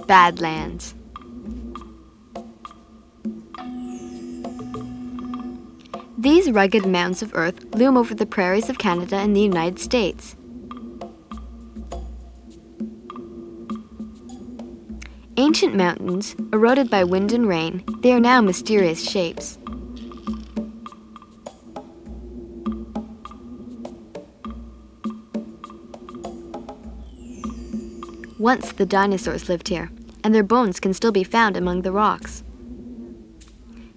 Badlands. These rugged mounds of earth loom over the prairies of Canada and the United States. Ancient mountains, eroded by wind and rain, they are now mysterious shapes. Once the dinosaurs lived here, and their bones can still be found among the rocks.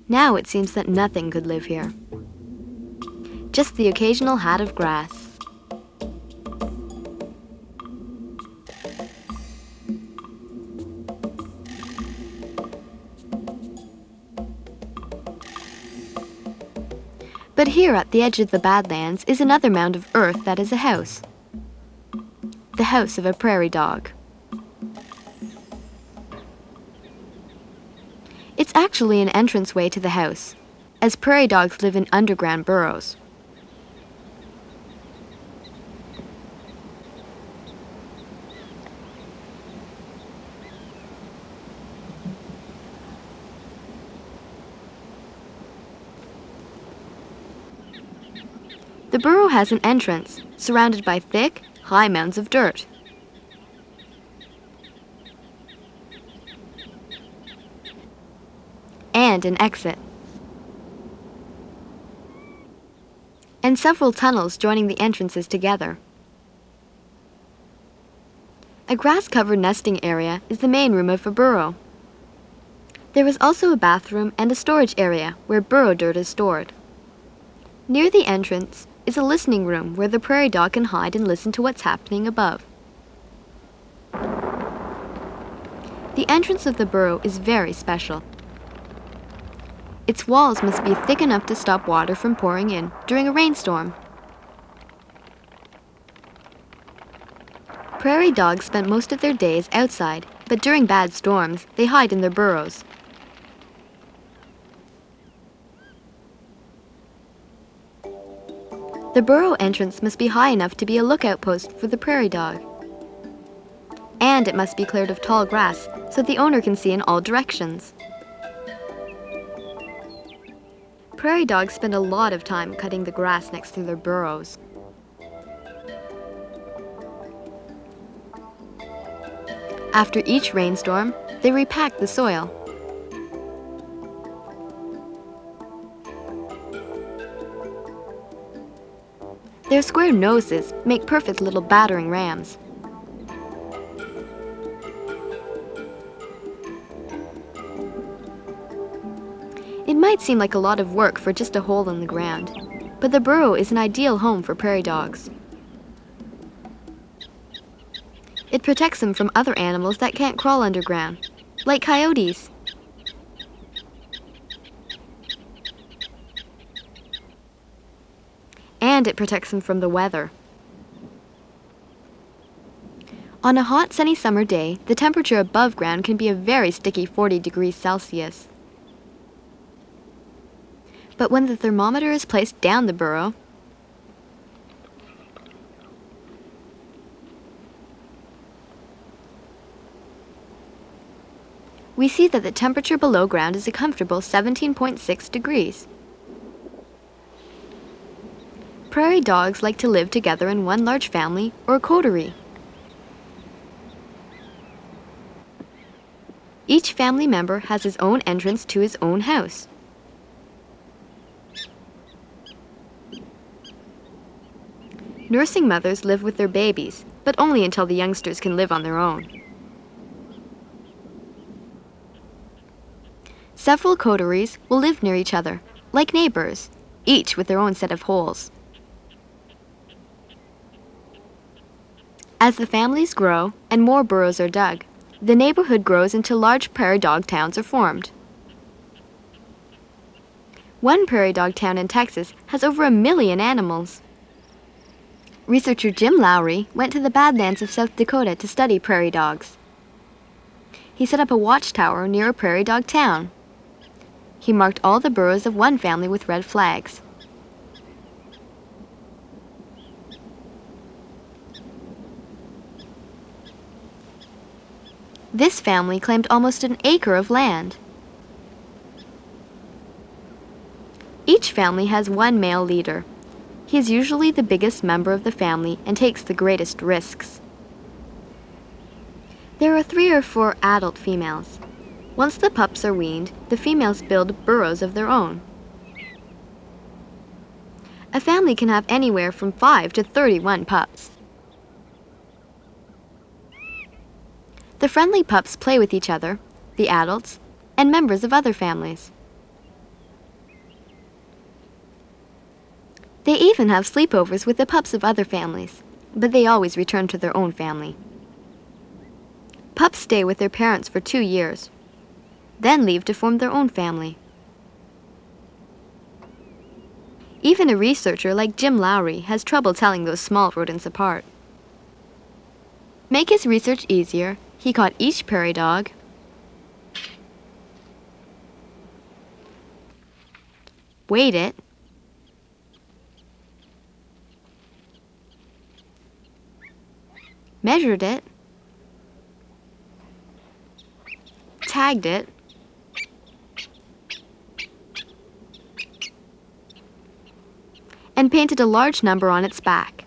Now it seems that nothing could live here. Just the occasional hat of grass. But here at the edge of the Badlands is another mound of earth that is a house. The house of a prairie dog. It's actually an entranceway to the house, as prairie dogs live in underground burrows. The burrow has an entrance, surrounded by thick, high mounds of dirt. And an exit. And several tunnels joining the entrances together. A grass-covered nesting area is the main room of a burrow. There is also a bathroom and a storage area where burrow dirt is stored. Near the entrance is a listening room where the prairie dog can hide and listen to what's happening above. The entrance of the burrow is very special. Its walls must be thick enough to stop water from pouring in during a rainstorm. Prairie dogs spend most of their days outside, but during bad storms, they hide in their burrows. The burrow entrance must be high enough to be a lookout post for the prairie dog. And it must be cleared of tall grass so the owner can see in all directions. Prairie dogs spend a lot of time cutting the grass next to their burrows. After each rainstorm, they repack the soil. Their square noses make perfect little battering rams. It might seem like a lot of work for just a hole in the ground, but the burrow is an ideal home for prairie dogs. It protects them from other animals that can't crawl underground, like coyotes. And it protects them from the weather. On a hot, sunny summer day, the temperature above ground can be a very sticky 40 degrees Celsius. But when the thermometer is placed down the burrow, we see that the temperature below ground is a comfortable 17.6 degrees. Prairie dogs like to live together in one large family or coterie. Each family member has his own entrance to his own house. Nursing mothers live with their babies, but only until the youngsters can live on their own. Several coteries will live near each other, like neighbors, each with their own set of holes. As the families grow and more burrows are dug, the neighborhood grows into large prairie dog towns are formed. One prairie dog town in Texas has over 1 million animals. Researcher Jim Lowry went to the Badlands of South Dakota to study prairie dogs. He set up a watchtower near a prairie dog town. He marked all the burrows of one family with red flags. This family claimed almost an acre of land. Each family has one male leader. He is usually the biggest member of the family and takes the greatest risks. There are 3 or 4 adult females. Once the pups are weaned, the females build burrows of their own. A family can have anywhere from 5 to 31 pups. The friendly pups play with each other, the adults, and members of other families. They even have sleepovers with the pups of other families, but they always return to their own family. Pups stay with their parents for 2 years, then leave to form their own family. Even a researcher like Jim Lowry has trouble telling those small rodents apart. To make his research easier, he caught each prairie dog, weighed it, measured it, tagged it, and painted a large number on its back.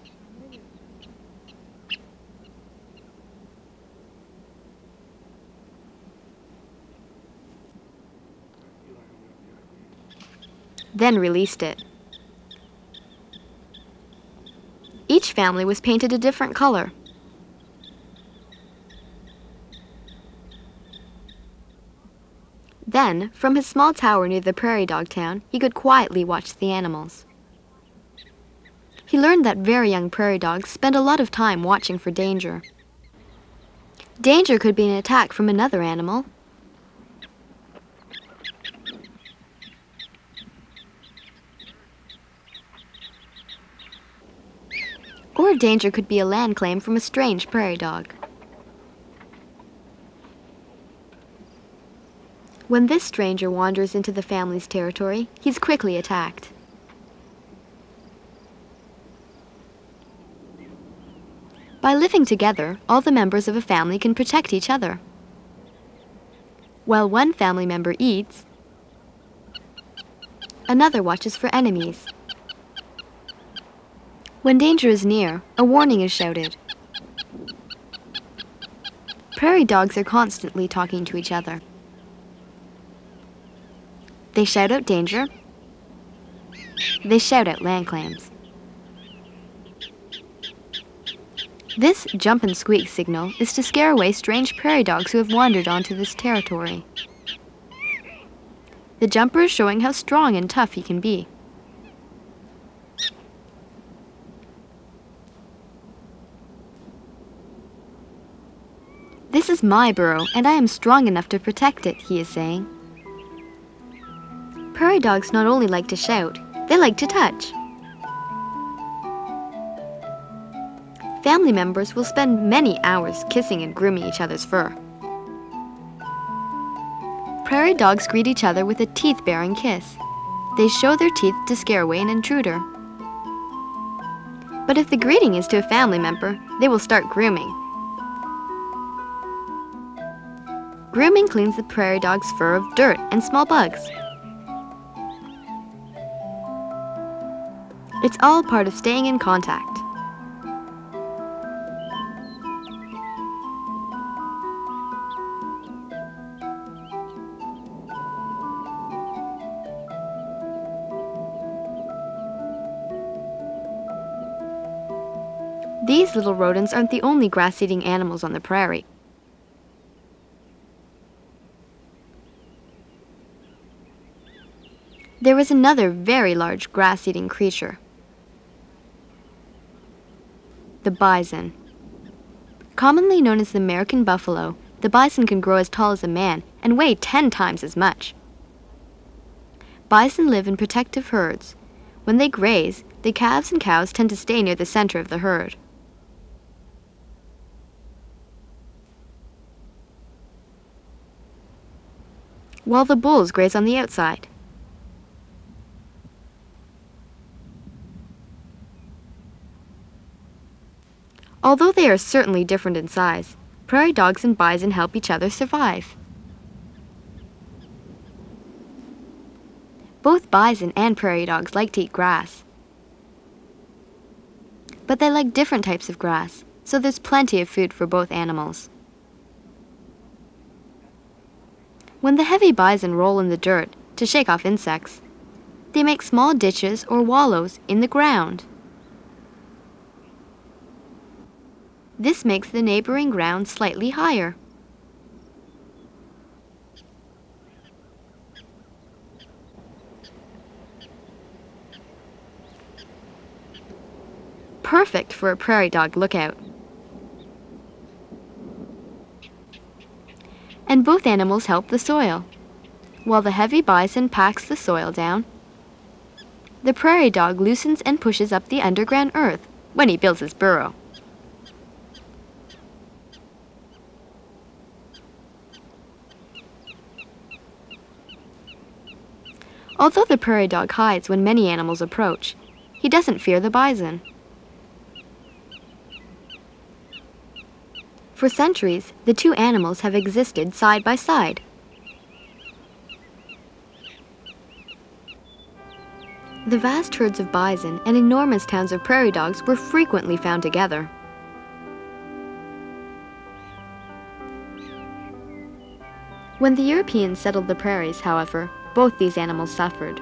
Then released it. Each family was painted a different color. Then, from his small tower near the prairie dog town, he could quietly watch the animals. He learned that very young prairie dogs spend a lot of time watching for danger. Danger could be an attack from another animal, or danger could be a land claim from a strange prairie dog. When this stranger wanders into the family's territory, he's quickly attacked. By living together, all the members of a family can protect each other. While one family member eats, another watches for enemies. When danger is near, a warning is shouted. Prairie dogs are constantly talking to each other. They shout out danger. They shout out land claims. This jump and squeak signal is to scare away strange prairie dogs who have wandered onto this territory. The jumper is showing how strong and tough he can be. This is my burrow, and I am strong enough to protect it, he is saying. Prairie dogs not only like to shout, they like to touch. Family members will spend many hours kissing and grooming each other's fur. Prairie dogs greet each other with a teeth-baring kiss. They show their teeth to scare away an intruder. But if the greeting is to a family member, they will start grooming. Grooming cleans the prairie dog's fur of dirt and small bugs. It's all part of staying in contact. These little rodents aren't the only grass-eating animals on the prairie. There is another very large grass-eating creature. The bison. Commonly known as the American buffalo, the bison can grow as tall as a man and weigh 10 times as much. Bison live in protective herds. When they graze, the calves and cows tend to stay near the center of the herd. While the bulls graze on the outside. Although they are certainly different in size, Prairie dogs and bison help each other survive. Both bison and prairie dogs like to eat grass. But they like different types of grass, so there's plenty of food for both animals. When the heavy bison roll in the dirt to shake off insects, they make small ditches or wallows in the ground. This makes the neighboring ground slightly higher. Perfect for a prairie dog lookout. And both animals help the soil. While the heavy bison packs the soil down, the prairie dog loosens and pushes up the underground earth when he builds his burrow. Although the prairie dog hides when many animals approach, he doesn't fear the bison. For centuries, the two animals have existed side by side. The vast herds of bison and enormous towns of prairie dogs were frequently found together. When the Europeans settled the prairies, however, both these animals suffered.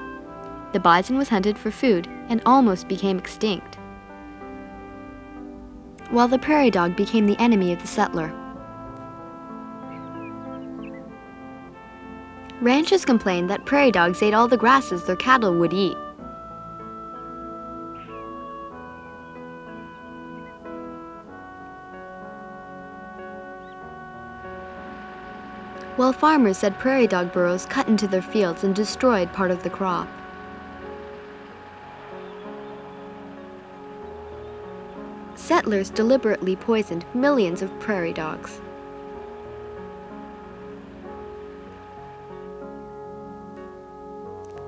The bison was hunted for food and almost became extinct, while the prairie dog became the enemy of the settler. Ranchers complained that prairie dogs ate all the grasses their cattle would eat. While farmers said prairie dog burrows cut into their fields and destroyed part of the crop. Settlers deliberately poisoned millions of prairie dogs.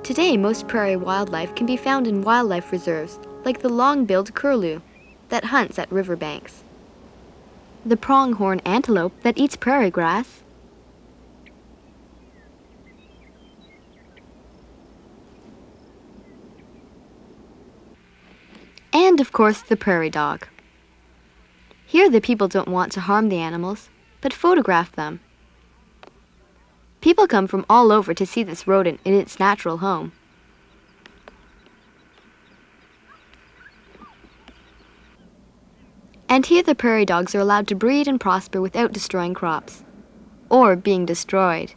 Today, most prairie wildlife can be found in wildlife reserves, like the long-billed curlew that hunts at riverbanks, the pronghorn antelope that eats prairie grass, and of course the prairie dog. Here the people don't want to harm the animals, but photograph them. People come from all over to see this rodent in its natural home. And here the prairie dogs are allowed to breed and prosper without destroying crops, or being destroyed.